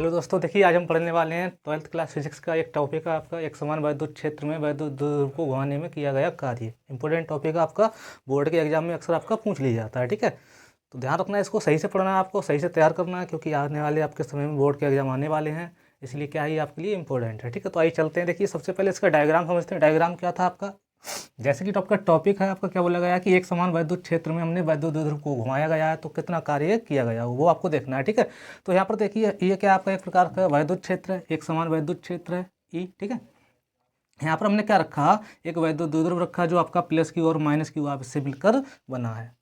Hello दोस्तों, देखिए आज हम पढ़ने वाले हैं 12th क्लास फिजिक्स का एक टॉपिक है आपका एक समान वैद्युत क्षेत्र में वैद्युत ध्रुव को घुमाने में किया गया कार्य। इंपॉर्टेंट टॉपिक है आपका, बोर्ड के एग्जाम में अक्सर आपका पूछ लिया जाता है। ठीक है, तो ध्यान रखना है, इसको सही से पढ़ना है, आपको सही से तैयार करना है, क्योंकि आने वाले आपके समय में बोर्ड के एग्जाम आने वाले हैं, इसलिए क्या है आपके लिए इंपॉर्टेंट है। ठीक है, तो आइए चलते हैं। देखिए सबसे पहले इसका डायग्राम समझते हैं। डायग्राम क्या था आपका, जैसे कि आपका टॉपिक है, आपका क्या बोला गया कि एक समान वैद्युत क्षेत्र में हमने वैद्युत ध्रुव को घुमाया गया है, तो कितना कार्य किया गया वो आपको देखना है। ठीक है, तो यहाँ पर देखिए ये क्या आपका एक प्रकार का वैद्युत क्षेत्र है, एक समान वैद्युत क्षेत्र है ई। ठीक है, यहाँ पर हमने क्या रखा, एक वैद्युत द्विध्रुव रखा जो आपका प्लस की और माइनस की आप इससे मिलकर बना है।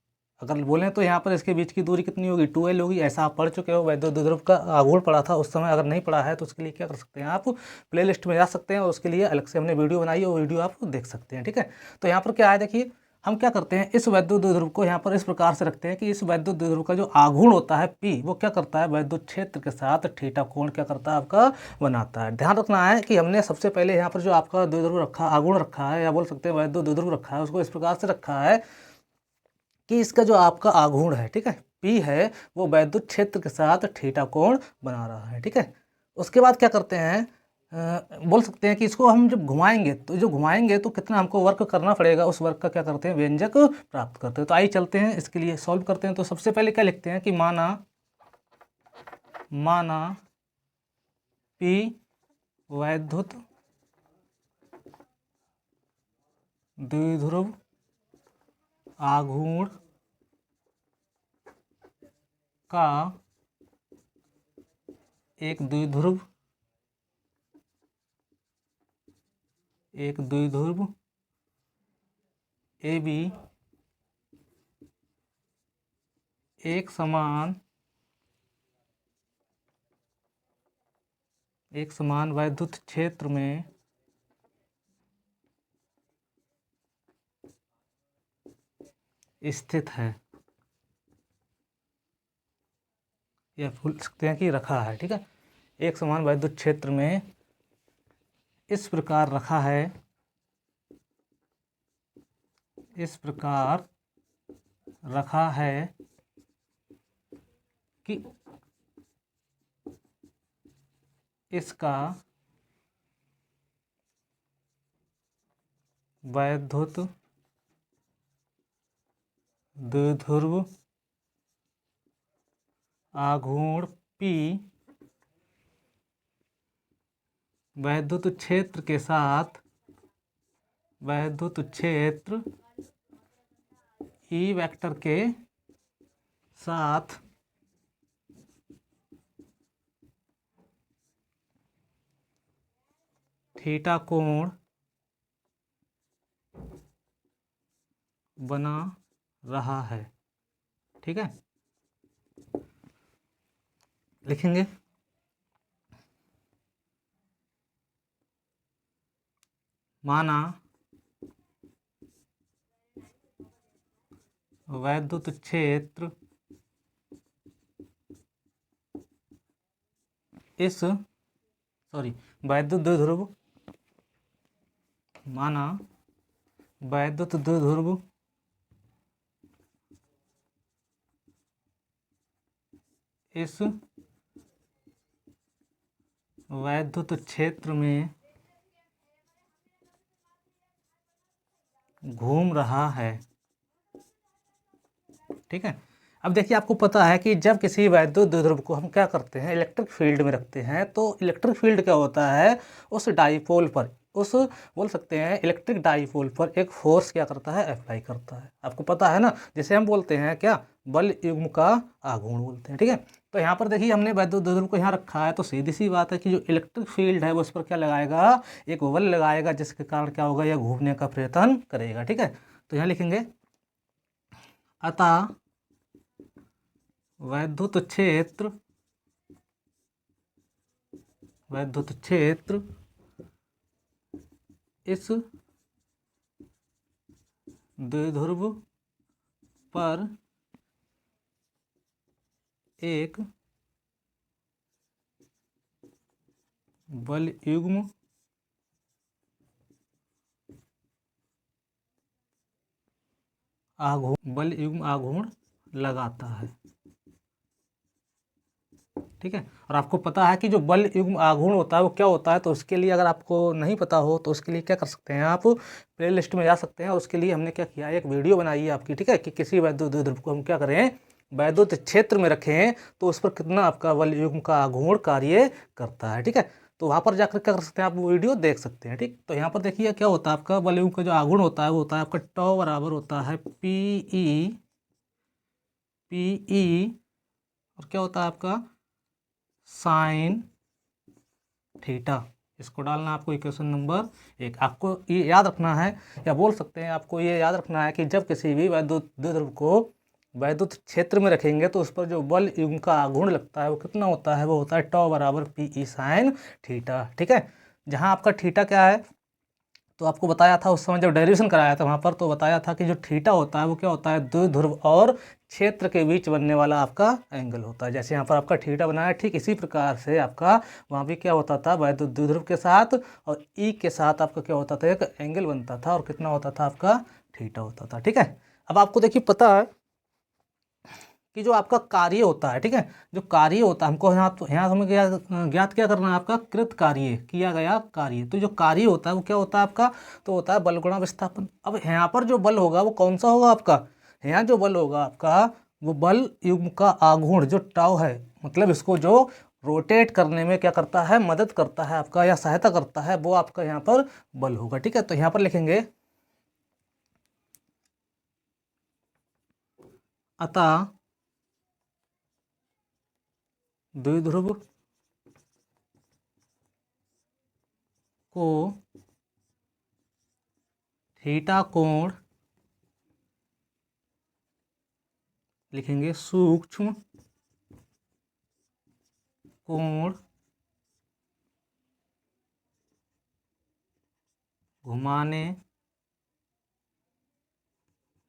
अगर बोलें तो यहाँ पर इसके बीच की दूरी कितनी होगी, 2L होगी। ऐसा आप पढ़ चुके हो, वैद्युत द्विध्रुव का आघूर्ण पढ़ा था उस समय। अगर नहीं पढ़ा है तो उसके लिए क्या कर सकते हैं, आप प्ले लिस्ट में जा सकते हैं और उसके लिए अलग से हमने वीडियो बनाई है, वो वीडियो आप देख सकते हैं। ठीक है, तो यहाँ पर क्या है, देखिए हम क्या करते हैं, इस वैद्युत द्विध्रुव को यहाँ पर इस प्रकार से रखते हैं कि इस वैद्युत द्विध्रुव का जो आघूर्ण होता है P, वो क्या करता है, वैद्युत क्षेत्र के साथ थीटा कोण क्या करता है, आपका बनाता है। ध्यान रखना है कि हमने सबसे पहले यहाँ पर जो आपका द्विध्रुव रखा, आघूर्ण रखा है, या बोल सकते हैं वैद्युत द्विध्रुव रखा है, उसको इस प्रकार से रखा है कि इसका जो आपका आघूर्ण है, ठीक है, P है, वो वैद्युत क्षेत्र के साथ थीटा कोण बना रहा है। ठीक है, उसके बाद क्या करते हैं, बोल सकते हैं कि इसको हम जब घुमाएंगे तो जो घुमाएंगे तो कितना हमको वर्क करना पड़ेगा, उस वर्क का क्या करते हैं, व्यंजक प्राप्त करते हैं। तो आइए चलते हैं इसके लिए सॉल्व करते हैं। तो सबसे पहले क्या लिखते हैं कि माना P वैद्युत द्विध्रुव आघूर्ण का एक द्विध्रुव AB एक समान वैद्युत क्षेत्र में स्थित है, या बोल सकते हैं कि रखा है। ठीक है, एक समान वैद्युत क्षेत्र में इस प्रकार रखा है, इस प्रकार रखा है कि इसका वैद्युत द्विध्रुव आघूर्ण P वैद्युत क्षेत्र के साथ वैद्युत क्षेत्र E वेक्टर के साथ थीटा कोण बना रहा है। ठीक है, लिखेंगे माना वैद्युत क्षेत्र वैद्युत द्विध्रुव, माना वैद्युत द्विध्रुव इस वैद्युत क्षेत्र में घूम रहा है। ठीक है, अब देखिए आपको पता है कि जब किसी वैद्युत द्विध्रुव को हम क्या करते हैं, इलेक्ट्रिक फील्ड में रखते हैं, तो इलेक्ट्रिक फील्ड क्या होता है, उस डाईपोल पर, उस बोल सकते हैं इलेक्ट्रिक डाईपोल पर एक फोर्स क्या करता है, अप्लाई करता है। आपको पता है ना, जिसे हम बोलते हैं क्या, बल युग्म का आघूर्ण बोलते हैं। ठीक है, तो यहाँ पर देखिए हमने वैद्युत द्विध्रुव को यहाँ रखा है, तो सीधी सी बात है कि जो इलेक्ट्रिक फील्ड है वो उस पर क्या लगाएगा, एक बल लगाएगा, जिसके कारण क्या होगा, यह घूमने का प्रयत्न करेगा। ठीक है, तो यहाँ लिखेंगे अतः वैद्युत क्षेत्र इस द्विध्रुव पर एक बल युग्म आघूर्ण लगाता है। ठीक है। और आपको पता है कि जो बल युग्म आघूर्ण होता है वो क्या होता है, तो उसके लिए अगर आपको नहीं पता हो तो उसके लिए क्या कर सकते हैं, आप प्ले लिस्ट में जा सकते हैं। और उसके लिए हमने क्या किया है, एक वीडियो बनाई है आपकी, ठीक है, कि किसी वैद्युत द्विध्रुव को हम क्या करें, वैद्युत क्षेत्र में रखें तो उस पर कितना आपका बल युग्म का आघूर्ण कार्य करता है, ठीक है। तो वहाँ पर जाकर क्या कर सकते हैं, आप वो वीडियो देख सकते हैं, ठीक। तो यहाँ पर देखिए क्या होता है, आपका बल युग्म का जो आघूर्ण होता है वो होता है आपका टॉ बराबर होता है पी ई और क्या होता है आपका साइन थीटा। इसको डालना है आपको इक्वेशन नंबर 1। आपको ये याद रखना है, या बोल सकते हैं आपको ये याद रखना है कि जब किसी भी वैद्युत द्विध्रुव को वैद्युत क्षेत्र में रखेंगे तो उस पर जो बल युग्म का आघूर्ण लगता है वो कितना होता है, वो होता है टॉ बराबर पी ई साइन थीटा, ठीक है। जहाँ आपका थीटा क्या है, तो आपको बताया था उस समय जब डेरिवेशन कराया था वहाँ पर, तो बताया था कि जो थीटा होता है वो क्या होता है, द्विध्रुव और क्षेत्र के बीच बनने वाला आपका एंगल होता है। जैसे यहाँ पर आपका थीटा बना है, ठीक इसी प्रकार से आपका वहाँ भी क्या होता था, वैद्युत द्विध्रुव के साथ और ई के साथ आपका क्या होता था, एक एंगल बनता था और कितना होता था आपका थीटा होता था, ठीक है। अब आपको देखिए पता है कि जो आपका कार्य होता है, ठीक है, जो कार्य होता है हमको यहाँ हमें ज्ञात क्या करना है, आपका कृत कार्य, किया गया कार्य। तो जो कार्य होता है वो क्या होता है आपका, तो होता है बल गुणा विस्थापन। अब यहाँ पर जो बल होगा वो कौन सा होगा आपका, यहाँ जो बल होगा आपका वो बल युग्म का आघूर्ण जो टाउ है, मतलब इसको जो रोटेट करने में क्या करता है, मदद करता है आपका या सहायता करता है, वो आपका यहाँ पर बल होगा, ठीक है। तो यहाँ पर लिखेंगे अतः द्विध्रुव को थीटा कोण लिखेंगे सूक्ष्म कोण घुमाने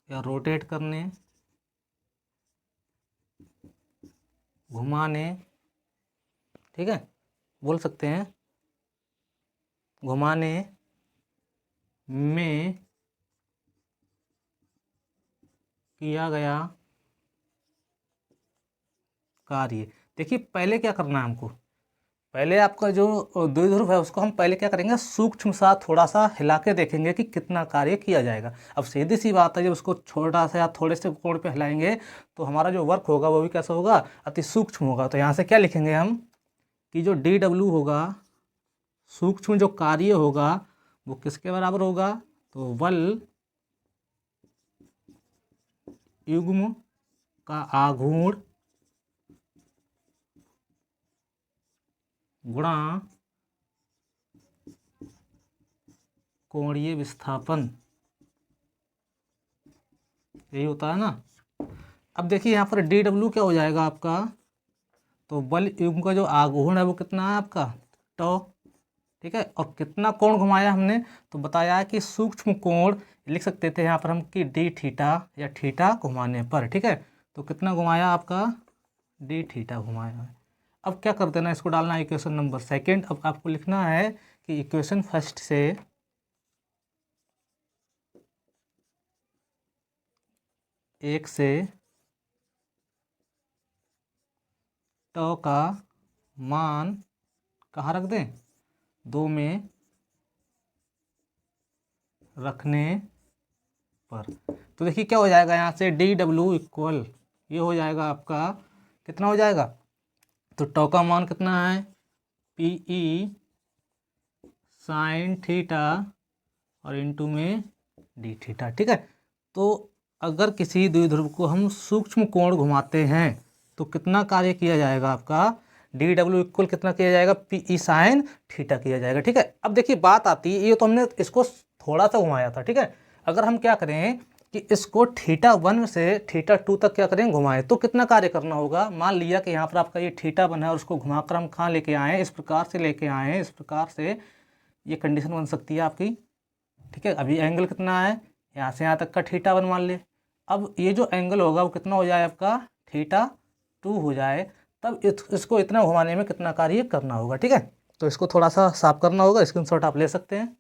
या रोटेट करने, घुमाने, ठीक है, बोल सकते हैं घुमाने में किया गया कार्य। देखिए पहले क्या करना है हमको, पहले आपका जो द्विध्रुव है उसको हम पहले क्या करेंगे, सूक्ष्म सा थोड़ा सा हिला के देखेंगे कि कितना कार्य किया जाएगा। अब सीधी सी बात है, जब उसको छोटा सा या थोड़े से कोण पे हिलाएंगे तो हमारा जो वर्क होगा वो भी कैसा होगा, अति सूक्ष्म होगा। तो यहाँ से क्या लिखेंगे हम कि जो डी डब्ल्यू होगा, सूक्ष्म जो कार्य होगा वो किसके बराबर होगा, तो बल युग्म का आघूर्ण गुणा कोणीय विस्थापन, यही होता है ना। अब देखिए यहाँ पर डी डब्ल्यू क्या हो जाएगा आपका, तो बल युग्म का जो आघूर्ण है वो कितना है आपका टॉ, ठीक है। और कितना कोण घुमाया हमने, तो बताया है कि सूक्ष्म कोण लिख सकते थे यहाँ पर हम कि डी थीटा या थीटा घुमाने पर, ठीक है। तो कितना घुमाया आपका, डी थीटा घुमाया है। अब क्या कर देना, इसको डालना है इक्वेशन नंबर 2। अब आपको लिखना है कि इक्वेशन फर्स्ट से एक से टॉ का मान कहाँ रख दें, 2 में रखने पर। तो देखिए क्या हो जाएगा, यहाँ से डी डब्ल्यू इक्वल ये हो जाएगा आपका, कितना हो जाएगा, तो टॉ का मान कितना है, पी ई साइन थीटा और इनटू में डी थीटा, ठीक है। तो अगर किसी द्विध्रुव को हम सूक्ष्म कोण घुमाते हैं तो कितना कार्य किया जाएगा आपका, डी डब्ल्यू इक्वल कितना किया जाएगा, पी ई साइन थीटा किया जाएगा, ठीक है। अब देखिए बात आती है, ये तो हमने इसको थोड़ा सा घुमाया था, ठीक है। अगर हम क्या करें कि इसको θ1 से θ2 तक क्या करें, घुमाएं, तो कितना कार्य करना होगा। मान लिया कि यहाँ पर आपका ये θ1 है और उसको घुमाकर हम कहाँ लेके आए, इस प्रकार से लेके आए हैं, इस प्रकार से ये कंडीशन बन सकती है आपकी, ठीक है। अभी एंगल कितना है, यहाँ से यहाँ तक का θ1 मान ले। अब ये जो एंगल होगा वो कितना हो जाए आपका, θ2 हो जाए, तब इसको इतना घुमाने में कितना कार्य करना होगा, ठीक है। तो इसको थोड़ा सा साफ करना होगा, स्क्रीनशॉट आप ले सकते हैं।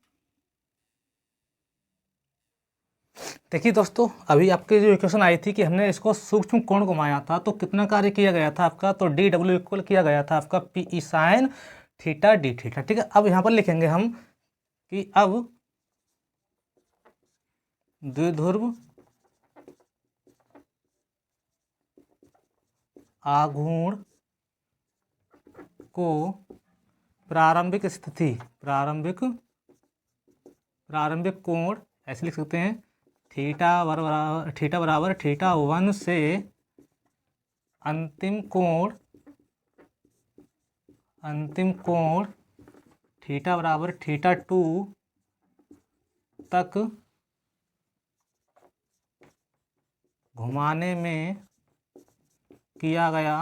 देखिए दोस्तों, अभी आपके जो इक्वेशन आई थी कि हमने इसको सूक्ष्म कोण घुमाया था तो कितना कार्य किया गया था आपका, तो डी डब्ल्यू इक्वल किया गया था आपका P E sine theta D theta. ठीक है, अब यहाँ पर लिखेंगे हम कि अब द्विध्रुव आघूर्ण को प्रारंभिक स्थिति प्रारंभिक कोण ऐसे लिख सकते हैं, थीटा बराबर थीटा 1 से अंतिम कोण थीटा बराबर थीटा 2 तक घुमाने में किया गया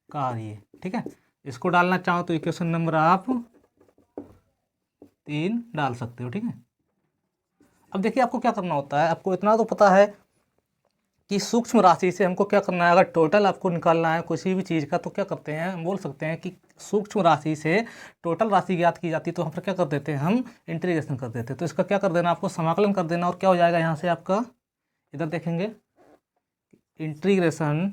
कार्य। ठीक है, इसको डालना चाहो तो इक्वेशन नंबर आप 3 डाल सकते हो। ठीक है, अब देखिए आपको क्या करना होता है, आपको इतना तो पता है कि सूक्ष्म राशि से हमको क्या करना है, अगर टोटल आपको निकालना है किसी भी चीज़ का तो क्या करते हैं, हम बोल सकते हैं कि सूक्ष्म राशि से टोटल राशि ज्ञात की जाती है तो हम फिर क्या कर देते हैं, हम इंटीग्रेशन कर देते हैं। तो इसका क्या कर देना, आपको समाकलन कर देना, और क्या हो जाएगा यहाँ से आपका, इधर देखेंगे integration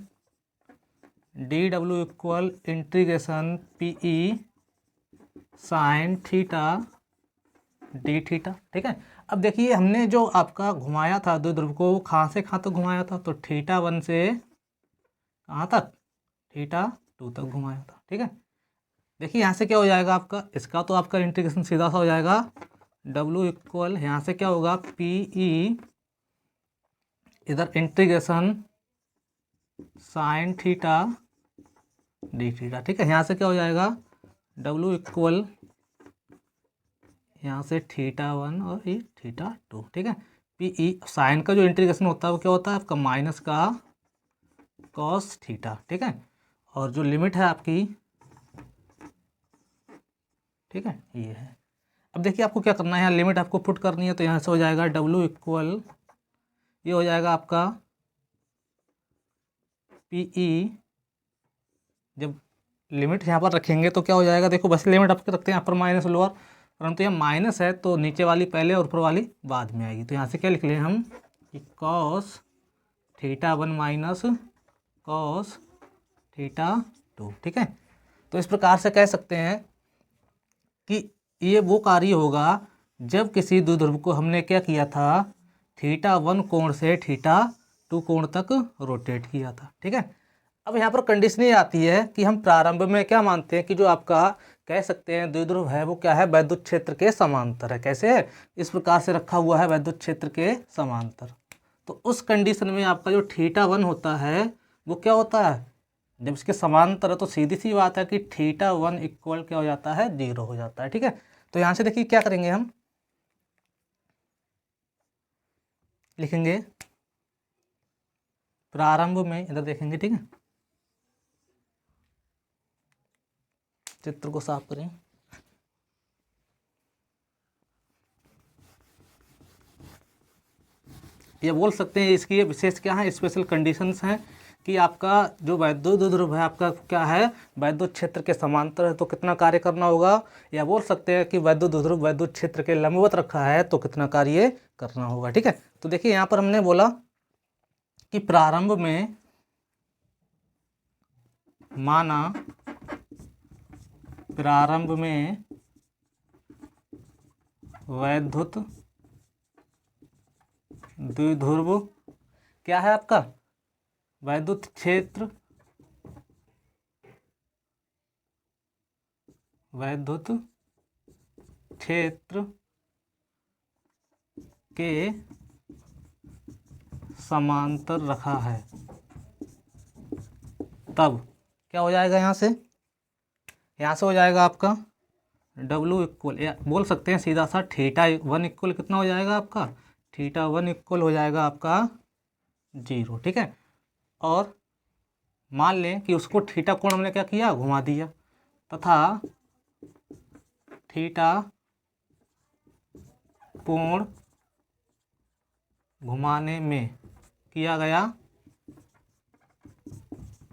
D W equal integration P E sine theta D theta. ठीक है, अब देखिए हमने जो आपका घुमाया था द्विध्रुव को, वो कहाँ से कहाँ तक घुमाया था, तो थीटा 1 से कहाँ तक, थीटा 2 तक घुमाया था। ठीक है, देखिए यहाँ से क्या हो जाएगा आपका, इसका तो आपका इंटीग्रेशन सीधा सा हो जाएगा, डब्ल्यू इक्वल यहाँ से क्या होगा पी ई, इधर integration sine theta D theta. ठीक है, यहाँ से क्या हो जाएगा, डब्ल्यू इक्वल यहाँ से थीटा 1 और ये थीटा 2। ठीक है, पी ई साइन का जो इंटीग्रेशन होता है वो क्या होता है आपका माइनस का कॉस थीटा। ठीक है, और जो लिमिट है आपकी, ठीक है, ये है। अब देखिए आपको क्या करना है, यहाँ लिमिट आपको पुट करनी है, तो यहाँ से हो जाएगा डब्ल्यू इक्वल, ये हो जाएगा आपका पी ई, जब लिमिट यहाँ पर रखेंगे तो क्या हो जाएगा, देखो बस लिमिट आपके रखते हैं अपर माइनस लोअर, परंतु यह माइनस है तो नीचे वाली पहले और ऊपर वाली बाद में आएगी। तो यहाँ से क्या लिख लें हम कि cos theta 1 minus cos theta 2। ठीक है, तो इस प्रकार से कह सकते हैं कि ये वो कार्य होगा जब किसी द्विध्रुव को हमने क्या किया था, थीटा 1 कोण से थीटा 2 कोण तक रोटेट किया था। ठीक है, अब यहाँ पर कंडीशन ये आती है कि हम प्रारंभ में क्या मानते हैं कि जो आपका कह सकते हैं द्विध्रुव है वो क्या है, वैद्युत क्षेत्र के समांतर है। कैसे है, इस प्रकार से रखा हुआ है वैद्युत क्षेत्र के समांतर। तो उस कंडीशन में आपका जो थीटा 1 होता है वो क्या होता है, जब इसके समांतर है तो सीधी सी बात है कि थीटा 1 इक्वल क्या हो जाता है, 0 हो जाता है। ठीक है, तो यहाँ से देखिए क्या करेंगे, हम लिखेंगे प्रारंभ में, इधर देखेंगे। ठीक है, चित्र को साफ करें, ये बोल सकते हैं इसकी ये विशेष क्या है, स्पेशल कंडीशंस हैं कि आपका जो वैद्युत द्विध्रुव है आपका क्या है, वैद्युत क्षेत्र के समांतर है तो कितना कार्य करना होगा, या बोल सकते हैं कि वैद्युत द्विध्रुव वैद्युत क्षेत्र के लंबवत रखा है तो कितना कार्य करना होगा। ठीक है, तो देखिए यहाँ पर हमने बोला कि प्रारंभ में माना, प्रारंभ में वैद्युत द्विध्रुव क्या है आपका, वैद्युत क्षेत्र, वैद्युत क्षेत्र के समांतर रखा है, तब क्या हो जाएगा, यहाँ से हो जाएगा आपका W इक्वल, या बोल सकते हैं सीधा सा थीटा 1 इक्वल कितना हो जाएगा आपका, थीटा 1 इक्वल हो जाएगा आपका 0। ठीक है, और मान लें कि उसको थीटा कोण हमने क्या किया, घुमा दिया, तथा थीटा कोण घुमाने में किया गया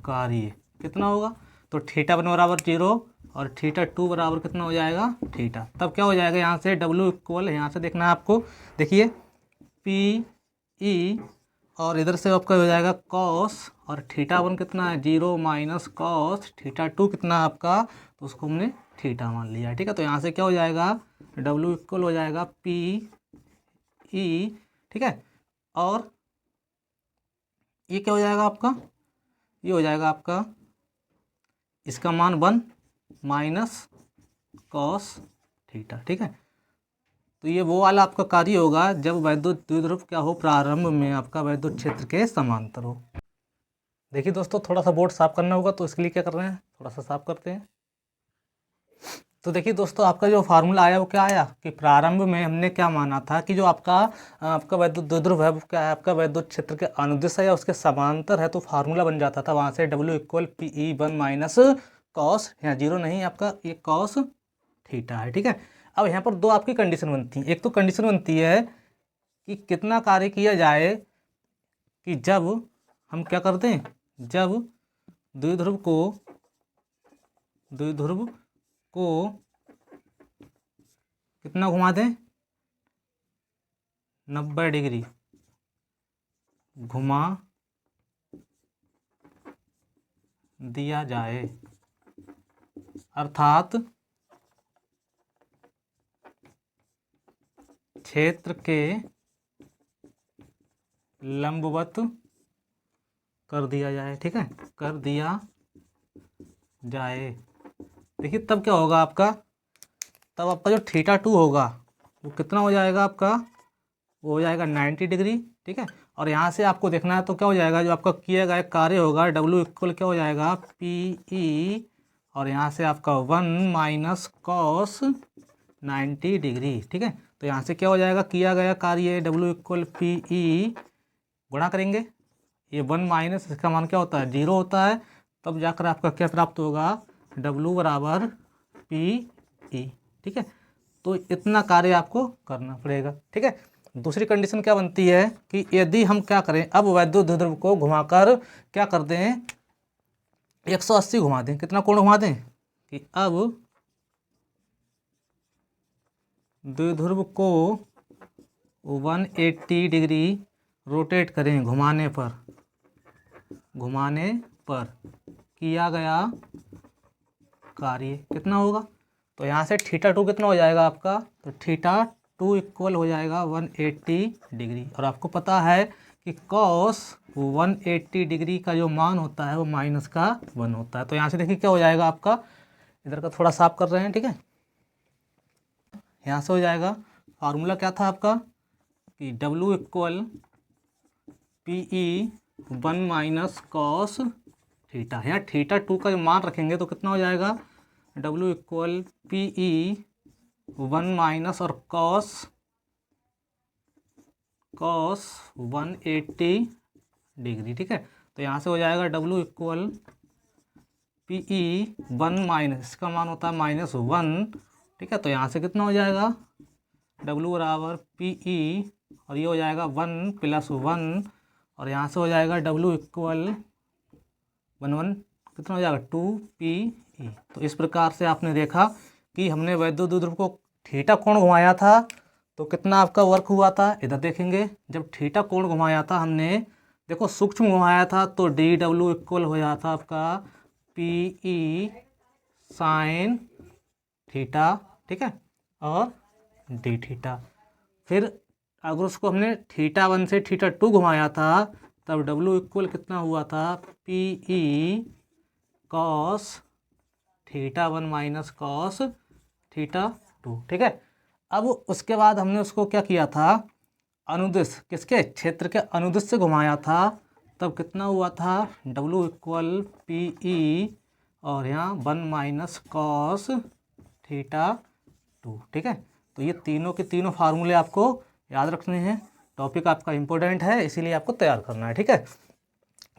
कार्य कितना होगा, तो थीटा 1 बराबर 0 और थीटा 2 बराबर कितना हो जाएगा, थीटा। तब क्या हो जाएगा, यहाँ से W इक्वल, यहाँ से देखना है आपको, देखिए पी ई, और इधर से आपका हो जाएगा कॉस, और थीटा वन कितना है 0 माइनस कॉस थीटा टू कितना है आपका, तो उसको हमने थीटा मान लिया है। ठीक है, तो यहाँ से क्या हो जाएगा W इक्वल हो जाएगा पी ई। ठीक है, और ये क्या हो जाएगा आपका, ये हो जाएगा आपका इसका मान 1 माइनस कॉस थीटा। ठीक है, तो ये वो वाला आपका कार्य होगा जब वैद्युत द्विध्रुव क्या हो, प्रारंभ में आपका वैद्युत क्षेत्र के समांतर हो। देखिए दोस्तों, थोड़ा सा बोर्ड साफ करना होगा, तो इसके लिए क्या कर रहे हैं, थोड़ा सा साफ करते हैं। तो देखिए दोस्तों, आपका जो फार्मूला आया वो क्या आया कि प्रारंभ में हमने क्या माना था कि जो आपका वैद्युत द्विध्रुव है वो क्या है, आपका वैद्युत क्षेत्र के अनुदिश है या उसके समांतर है, तो फार्मूला बन जाता था वहाँ से W equal P E 1 minus cos, यहाँ 0 नहीं आपका ये कॉस थीटा है। ठीक है, अब यहाँ पर दो आपकी कंडीशन बनती हैं। एक तो कंडीशन बनती है कि कितना कार्य किया जाए कि जब हम क्या करते हैं, जब द्विध्रुव को कितना घुमा दें, 90 डिग्री घुमा दिया जाए, अर्थात क्षेत्र के लंबवत कर दिया जाए। ठीक है, कर दिया जाए। देखिए तब क्या होगा आपका, तब आपका जो थीटा टू होगा वो कितना हो जाएगा आपका, वो हो जाएगा 90 डिग्री। ठीक है, और यहाँ से आपको देखना है तो क्या हो जाएगा, जो आपका किया गया कार्य होगा W इक्वल क्या हो जाएगा पी ई, और यहाँ से आपका 1 माइनस कॉस 90 डिग्री। ठीक है, तो यहाँ से क्या हो जाएगा, किया गया कार्य W इक्वल पी ई, गुणा करेंगे, ये 1 माइनस इसका मान क्या होता है 0 होता है, तब जाकर आपका क्या प्राप्त होगा W बराबर पी ई। ठीक है, तो इतना कार्य आपको करना पड़ेगा। ठीक है, दूसरी कंडीशन क्या बनती है कि यदि हम क्या करें, अब वैद्युत द्विध्रुव को घुमाकर क्या कर दें 180 घुमा दें, कितना कोण घुमा दें कि अब द्विध्रुव को 180 डिग्री रोटेट करें, घुमाने पर किया गया कार्य कितना होगा, तो यहाँ से थीटा टू कितना हो जाएगा आपका, तो थीटा टू इक्वल हो जाएगा 180 डिग्री, और आपको पता है कि कॉस 180 डिग्री का जो मान होता है वो माइनस का 1 होता है। तो यहाँ से देखिए क्या हो जाएगा आपका, इधर का थोड़ा साफ कर रहे हैं। ठीक है, यहाँ से हो जाएगा फार्मूला क्या था आपका कि W equal P E 1 minus cos theta, यहाँ थीटा टू का जो मान रखेंगे तो कितना हो जाएगा W equal P E 1 minus और कॉस 180 डिग्री। ठीक है, तो यहाँ से हो जाएगा W equal P E 1 minus, इसका मान होता है -1। ठीक है, तो यहाँ से कितना हो जाएगा W बराबर पी ई, और ये हो जाएगा 1 + 1, और यहाँ से हो जाएगा W इक्वल 1 कितना हो जाएगा 2 PE। तो इस प्रकार से आपने देखा कि हमने वैद्युत द्विध्रुव को थीटा कोण घुमाया था तो कितना आपका वर्क हुआ था। इधर देखेंगे, जब थीटा कोण घुमाया था हमने, देखो सूक्ष्म घुमाया था तो DW इक्वल हो जाता आपका PE साइन थीटा। ठीक है, और डी थीटा। फिर अगर उसको हमने थीटा 1 से थीटा 2 घुमाया था तब W इक्वल कितना हुआ था PE cos theta 1 minus cos theta 2। ठीक है, अब उसके बाद हमने उसको क्या किया था, अनुदिश, किसके क्षेत्र के अनुदिश से घुमाया था, तब कितना हुआ था W इक्वल PE और यहाँ 1 माइनस कॉस थीटा 2। ठीक है, तो ये तीनों के तीनों फार्मूले आपको याद रखने हैं। टॉपिक आपका इम्पोर्टेंट है, इसीलिए आपको तैयार करना है। ठीक है,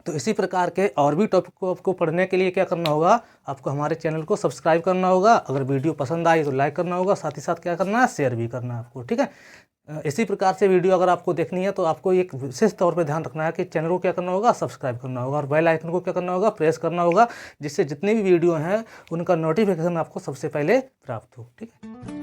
तो इसी प्रकार के और भी टॉपिक को आपको पढ़ने के लिए क्या करना होगा, आपको हमारे चैनल को सब्सक्राइब करना होगा। अगर वीडियो पसंद आई तो लाइक करना होगा, साथ ही साथ क्या करना है, शेयर भी करना है आपको। ठीक है, इसी प्रकार से वीडियो अगर आपको देखनी है तो आपको एक विशेष तौर पे ध्यान रखना है कि चैनल को क्या करना होगा, सब्सक्राइब करना होगा, और बेल आइकन को क्या करना होगा, प्रेस करना होगा, जिससे जितने भी वीडियो हैं उनका नोटिफिकेशन आपको सबसे पहले प्राप्त हो। ठीक है।